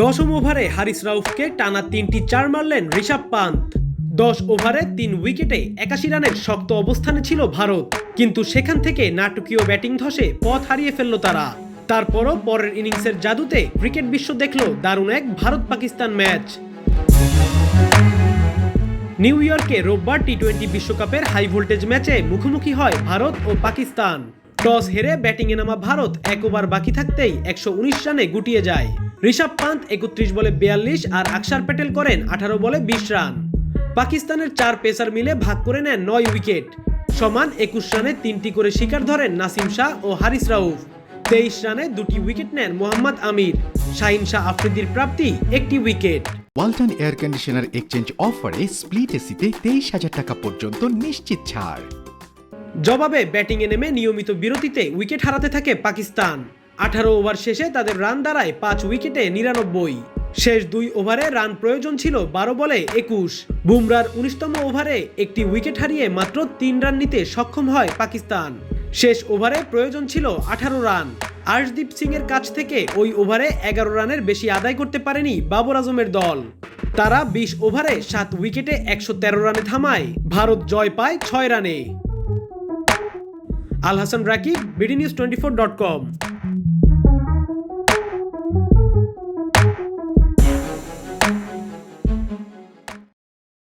দশম ওভারে হারিস রাউফকে টানা 3টি 4 মারলেন ঋষভ পান্ত। 10 ওভারে 3 উইকেটে 81 রানের শক্ত অবস্থানে ছিল ভারত, কিন্তু সেখান থেকে নাটকীয় ব্যাটিং ধসে পথ হারিয়ে ফেলল তারা। তারপরও পরের ইনিংসের জাদুতে ক্রিকেট বিশ্ব দেখল দারুণ এক ভারত পাকিস্তান ম্যাচ। নিউ ইয়র্কে রোববার টি-20 বিশ্বকাপের হাই ভোল্টেজ ম্যাচে মুখোমুখি হয় ভারত ও পাকিস্তান। টস হেরে ব্যাটিংয়ে নামা ভারত 1 ওভার বাকি থাকতেই 119 রানে গুটিয়ে যায়। ঋষভ পান্ত 31 বলে 42 আর আকসার প্যাটেল করেন 18 বলে 20 রান। পাকিস্তানের 4 পেসার মিলে ভাগ করে নেন 9 উইকেট। সমান 21 রানে 3টি করে শিকার ধরেন নাসিম শাহ ও হারিস রাউফ। 23 রানে 2টি উইকেট নেন মোহাম্মদ আমির। শাহিন শাহ আফ্রিদির প্রাপ্তি 1টি wicket. Walton air conditioner exchange অফারে স্প্লিট এসিতে 23,000 টাকা পর্যন্ত নিশ্চিত ছাড়। জবাবে ব্যাটিংয়ে নেমে নিয়মিত বিরতিতে উইকেট হারাতে থাকে পাকিস্তান। 18 ওভার শেষে তাদের রান দাঁড়ায় 5 উইকেটে 99। শেষ 2 ওভারে রান প্রয়োজন ছিল 12 বলে 21। বুমরার 19তম ওভারে একটি উইকেট হারিয়ে মাত্র 3 রান নিতে সক্ষম হয় পাকিস্তান। শেষ ওভারে প্রয়োজন ছিল 18 রান। আর্শদীপ সিং এর কাছ থেকে ওই ওভারে 11 রানের বেশি আদায় করতে পারেনি বাবর আজমের দল। তারা 20 ওভারে 7 উইকেটে 113 রানে থামায়। ভারত জয় পায় 6 রানে। Al Hasan Rakib, BD news 24.com।